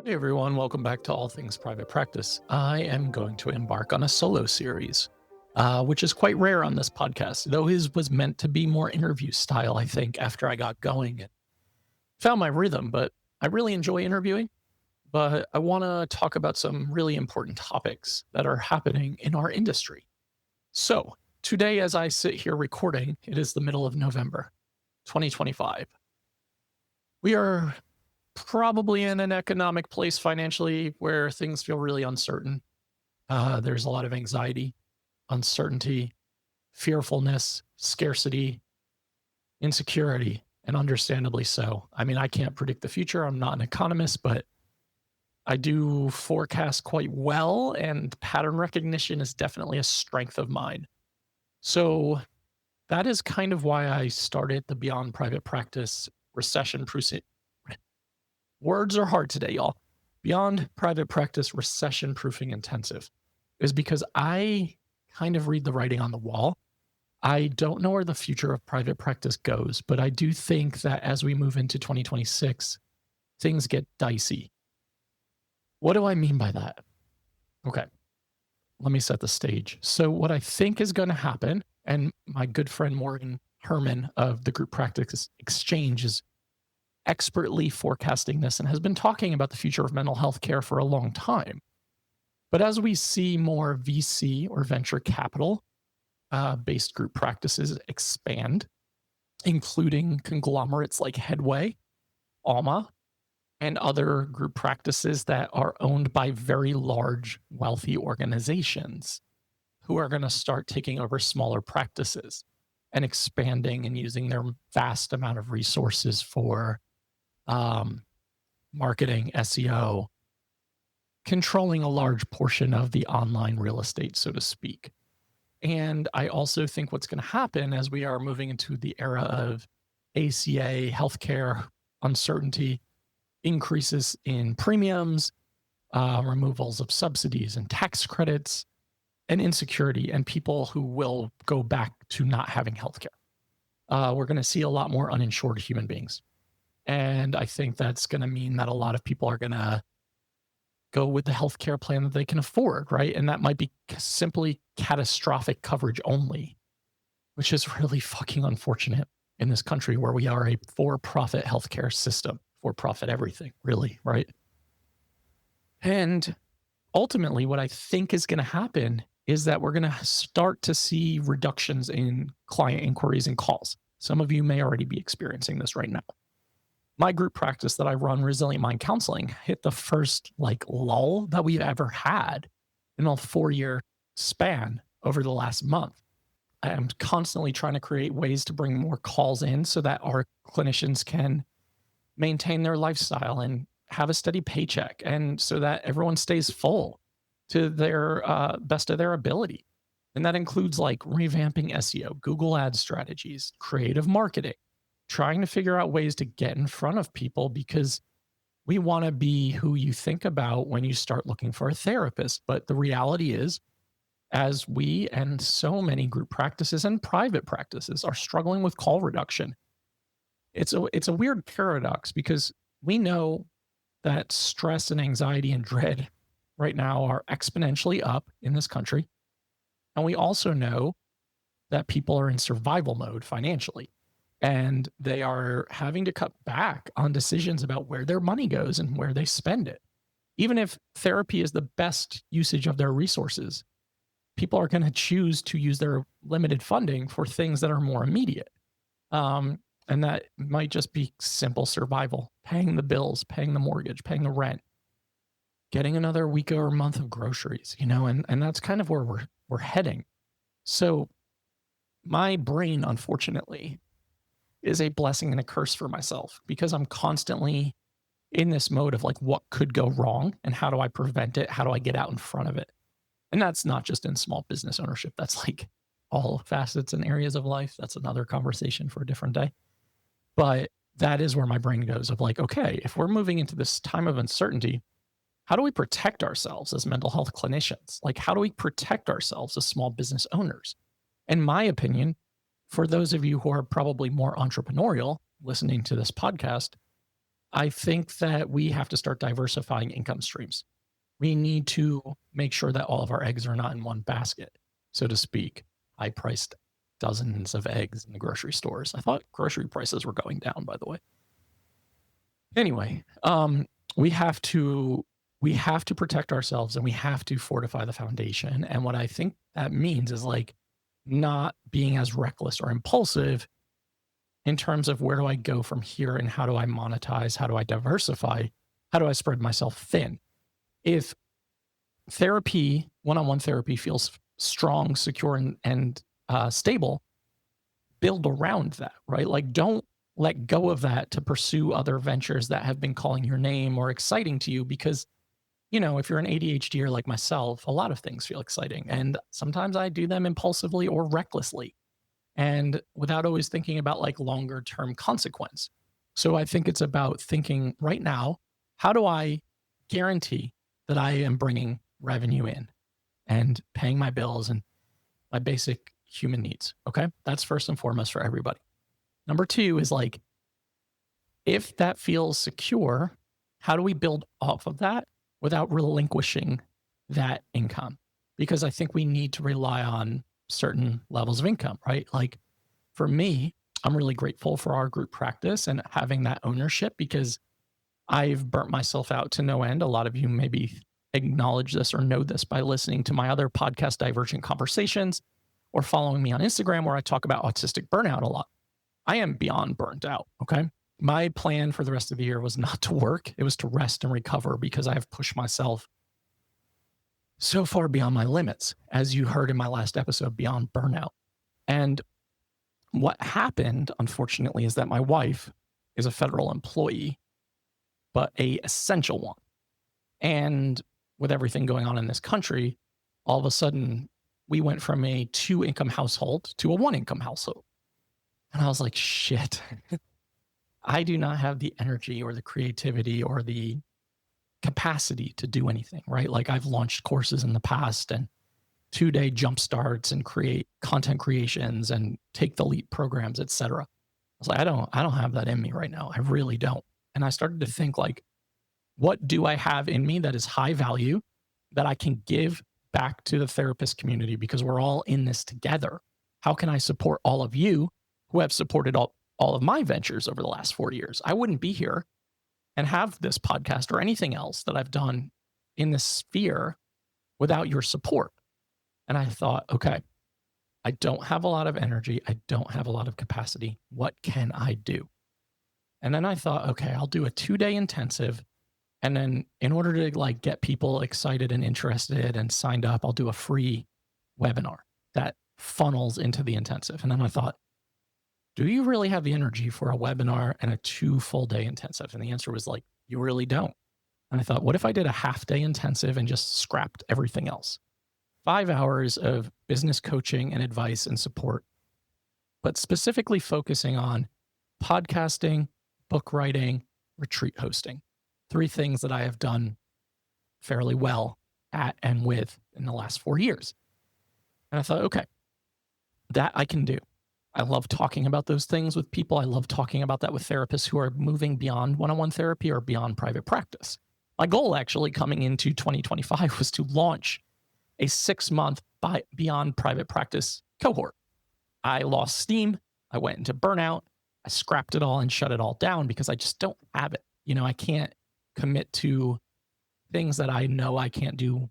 Hey everyone, welcome back to All Things Private Practice. I am going to embark on a solo series, which is quite rare on this podcast, though his was meant to be more interview style, I think, after I got going and found my rhythm. But I really enjoy interviewing, but I want to talk about some really important topics that are happening in our industry. So today, as I sit here recording, it is the middle of November, 2025. We are probably in an economic place financially where things feel really uncertain. There's a lot of anxiety, uncertainty, fearfulness, scarcity, insecurity, and understandably so. I mean, I can't predict the future. I'm not an economist, but I do forecast quite well, and pattern recognition is definitely a strength of mine. So that is kind of why I started the Beyond Private Practice Recession-Proof. Words are hard today, y'all. Beyond Private Practice Recession Proofing Intensive is because I kind of read the writing on the wall. I don't know where the future of private practice goes, but I do think that as we move into 2026, things get dicey. What do I mean by that? Okay, let me set the stage. So, what I think is going to happen, and my good friend Morgan Herman of the Group Practice Exchange is expertly forecasting this and has been talking about the future of mental health care for a long time. But as we see more VC or venture capital based group practices expand, including conglomerates like Headway, Alma, and other group practices that are owned by very large, wealthy organizations who are going to start taking over smaller practices and expanding and using their vast amount of resources for marketing, SEO, controlling a large portion of the online real estate, so to speak. And I also think what's going to happen as we are moving into the era of ACA, healthcare uncertainty, increases in premiums, removals of subsidies and tax credits, and insecurity, and people who will go back to not having healthcare. We're going to see a lot more uninsured human beings. And I think that's going to mean that a lot of people are going to go with the healthcare plan that they can afford, right? And that might be simply catastrophic coverage only, which is really fucking unfortunate in this country where we are a for-profit healthcare system, for-profit everything, really, right? And ultimately, what I think is going to happen is that we're going to start to see reductions in client inquiries and calls. Some of you may already be experiencing this right now. My group practice that I run, Resilient Mind Counseling, hit the first lull that we've ever had in a 4-year span over the last month. I am constantly trying to create ways to bring more calls in so that our clinicians can maintain their lifestyle and have a steady paycheck, and so that everyone stays full to their best of their ability. And that includes revamping SEO, Google Ad strategies, creative marketing, trying to figure out ways to get in front of people, because we want to be who you think about when you start looking for a therapist. But the reality is, as we and so many group practices and private practices are struggling with call reduction, it's a weird paradox, because we know that stress and anxiety and dread right now are exponentially up in this country. And we also know that people are in survival mode financially, and they are having to cut back on decisions about where their money goes and where they spend it. Even if therapy is the best usage of their resources, people are going to choose to use their limited funding for things that are more immediate. And that might just be simple survival, paying the bills, paying the mortgage, paying the rent, getting another week or month of groceries, and that's kind of where we're heading. So my brain, unfortunately, is a blessing and a curse for myself, because I'm constantly in this mode of what could go wrong and how do I prevent it? How do I get out in front of it? And that's not just in small business ownership. That's all facets and areas of life. That's another conversation for a different day. But that is where my brain goes of okay, if we're moving into this time of uncertainty, how do we protect ourselves as mental health clinicians? How do we protect ourselves as small business owners? In my opinion, for those of you who are probably more entrepreneurial listening to this podcast, I think that we have to start diversifying income streams. We need to make sure that all of our eggs are not in one basket, so to speak. I priced dozens of eggs in the grocery stores. I thought grocery prices were going down, by the way. Anyway, we have to protect ourselves and we have to fortify the foundation. And what I think that means is like not being as reckless or impulsive in terms of where do I go from here and how do I monetize? How do I diversify? How do I spread myself thin? If therapy, one-on-one therapy feels strong, secure, and stable, build around that, right? Like don't let go of that to pursue other ventures that have been calling your name or exciting to you because, you know, if you're an ADHDer like myself, a lot of things feel exciting. And sometimes I do them impulsively or recklessly and without always thinking about like longer term consequence. So I think it's about thinking right now, how do I guarantee that I am bringing revenue in and paying my bills and my basic human needs? Okay. That's first and foremost for everybody. Number two is like, if that feels secure, how do we build off of that without relinquishing that income? Because I think we need to rely on certain levels of income, right? Like for me, I'm really grateful for our group practice and having that ownership because I've burnt myself out to no end. A lot of you maybe acknowledge this or know this by listening to my other podcast, Divergent Conversations, or following me on Instagram where I talk about autistic burnout a lot. I am beyond burnt out, okay? My plan for the rest of the year was not to work. It was to rest and recover because I have pushed myself so far beyond my limits, as you heard in my last episode, beyond burnout. And what happened, unfortunately, is that my wife is a federal employee, but a essential one. And with everything going on in this country, all of a sudden, we went from a 2-income household to a 1-income household. And I was like, shit, I do not have the energy or the creativity or the capacity to do anything, right? Like I've launched courses in the past and 2-day jump starts and create content creations and take the leap programs, et cetera. I was like, I don't have that in me right now. I really don't. And I started to think like, what do I have in me that is high value that I can give back to the therapist community because we're all in this together? How can I support all of you who have supported all of my ventures over the last 4 years? I wouldn't be here and have this podcast or anything else that I've done in this sphere without your support. And I thought, okay, I don't have a lot of energy. I don't have a lot of capacity. What can I do? And then I thought, okay, I'll do a 2-day intensive. And then in order to like get people excited and interested and signed up, I'll do a free webinar that funnels into the intensive. And then I thought, do you really have the energy for a webinar and a 2 full-day intensive? And the answer was like, you really don't. And I thought, what if I did a half-day intensive and just scrapped everything else? 5 hours of business coaching and advice and support, but specifically focusing on podcasting, book writing, retreat hosting. 3 things that I have done fairly well at and with in the last 4 years. And I thought, okay, that I can do. I love talking about those things with people. I love talking about that with therapists who are moving beyond one-on-one therapy or beyond private practice. My goal actually coming into 2025 was to launch a 6-month beyond private practice cohort. I lost steam. I went into burnout. I scrapped it all and shut it all down because I just don't have it. You know, I can't commit to things that I know I can't do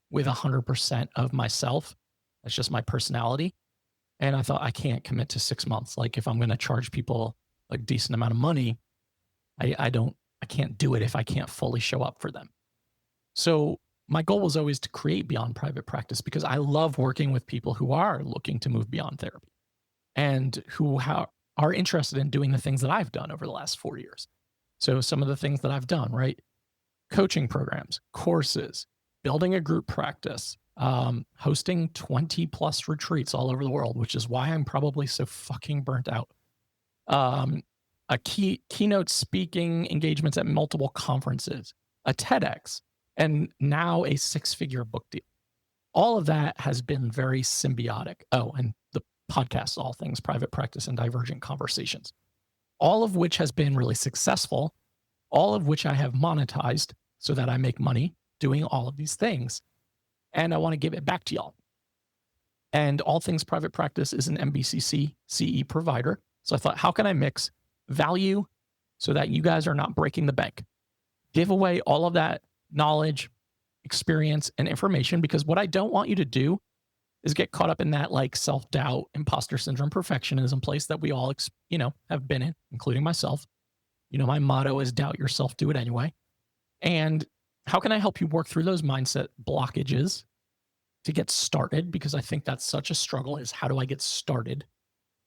with 100% of myself. That's just my personality. And I thought I can't commit to 6 months. Like if I'm going to charge people a decent amount of money, I can't do it if I can't fully show up for them. So my goal was always to create beyond private practice because I love working with people who are looking to move beyond therapy and who are interested in doing the things that I've done over the last 4 years. So some of the things that I've done, right? Coaching programs, courses, building a group practice, hosting 20 plus retreats all over the world, which is why I'm probably so fucking burnt out. A keynote speaking engagements at multiple conferences, a TEDx, and now a 6-figure book deal. All of that has been very symbiotic. Oh, and the podcast, All Things Private Practice and Divergent Conversations, all of which has been really successful all of which I have monetized so that I make money doing all of these things. And I want to give it back to y'all. And All Things Private Practice is an MBCC CE provider. So I thought, how can I mix value so that you guys are not breaking the bank? Give away all of that knowledge, experience, and information, because what I don't want you to do is get caught up in that like self-doubt, imposter syndrome, perfectionism place that we all, have been in, including myself. My motto is doubt yourself, do it anyway. And how can I help you work through those mindset blockages to get started? Because I think that's such a struggle, is how do I get started?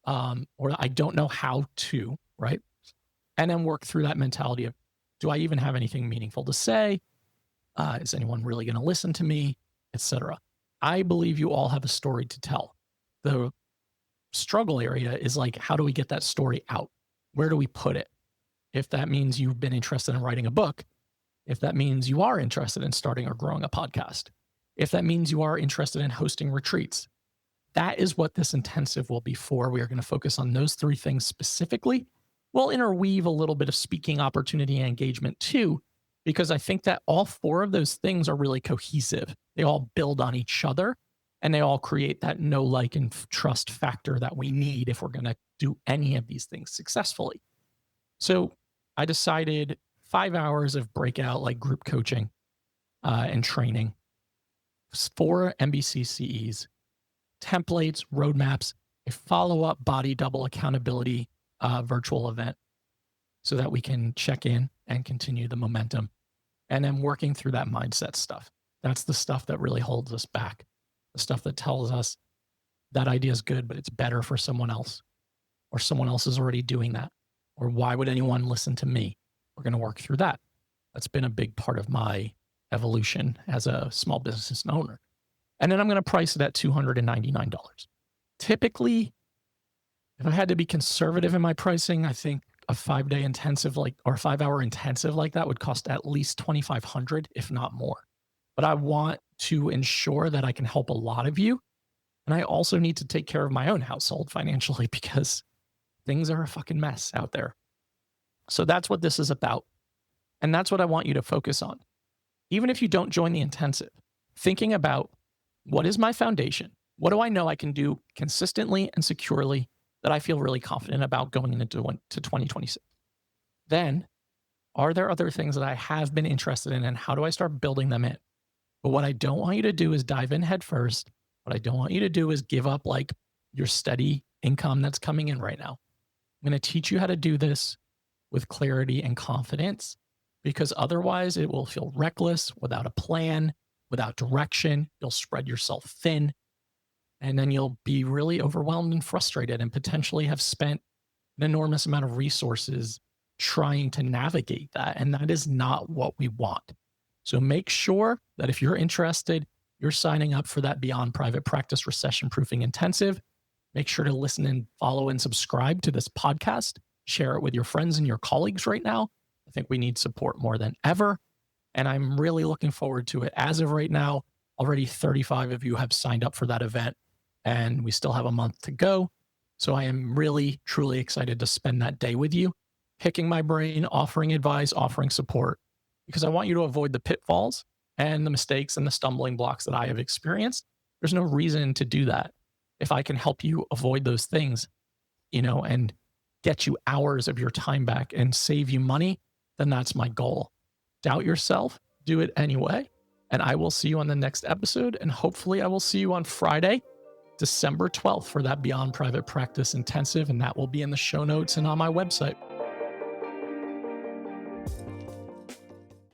Or I don't know how to, right? And then work through that mentality of, do I even have anything meaningful to say? Is anyone really going to listen to me, etc.? I believe you all have a story to tell. The struggle area is like, how do we get that story out? Where do we put it? If that means you've been interested in writing a book, if that means you are interested in starting or growing a podcast, if that means you are interested in hosting retreats, that is what this intensive will be for. We are going to focus on those three things specifically. We'll interweave a little bit of speaking opportunity and engagement too, because I think that all four of those things are really cohesive. They all build on each other, and they all create that know, like, and trust factor that we need if we're going to do any of these things successfully. So I decided 5 hours of breakout, like group coaching and training, 4 MBCCEs, templates, roadmaps, a follow-up body double accountability virtual event so that we can check in and continue the momentum. And then working through that mindset stuff. That's the stuff that really holds us back. The stuff that tells us that idea is good, but it's better for someone else, or someone else is already doing that. Or why would anyone listen to me? We're going to work through that. That's been a big part of my evolution as a small business owner. And then I'm going to price it at $299. Typically, if I had to be conservative in my pricing, I think a 5-day intensive or 5-hour intensive like that would cost at least $2,500, if not more. But I want to ensure that I can help a lot of you. And I also need to take care of my own household financially, because things are a fucking mess out there. So that's what this is about. And that's what I want you to focus on. Even if you don't join the intensive, thinking about, what is my foundation? What do I know I can do consistently and securely that I feel really confident about going into 2026? Then, are there other things that I have been interested in, and how do I start building them in? But what I don't want you to do is dive in head first. What I don't want you to do is give up like your steady income that's coming in right now. I'm going to teach you how to do this with clarity and confidence, because otherwise it will feel reckless, without a plan, without direction. You'll spread yourself thin, and then you'll be really overwhelmed and frustrated, and potentially have spent an enormous amount of resources trying to navigate that. And that is not what we want. So make sure that if you're interested, you're signing up for that Beyond Private Practice Recession-Proofing Intensive. Make sure to listen and follow and subscribe to this podcast. Share it with your friends and your colleagues right now. I think we need support more than ever. And I'm really looking forward to it. As of right now, already 35 of you have signed up for that event, and we still have a month to go. So I am really, truly excited to spend that day with you, picking my brain, offering advice, offering support, because I want you to avoid the pitfalls and the mistakes and the stumbling blocks that I have experienced. There's no reason to do that. If I can help you avoid those things, and get you hours of your time back and save you money, then that's my goal. Doubt yourself, do it anyway. And I will see you on the next episode. And hopefully I will see you on Friday, December 12th, for that Beyond Private Practice Intensive. And that will be in the show notes and on my website.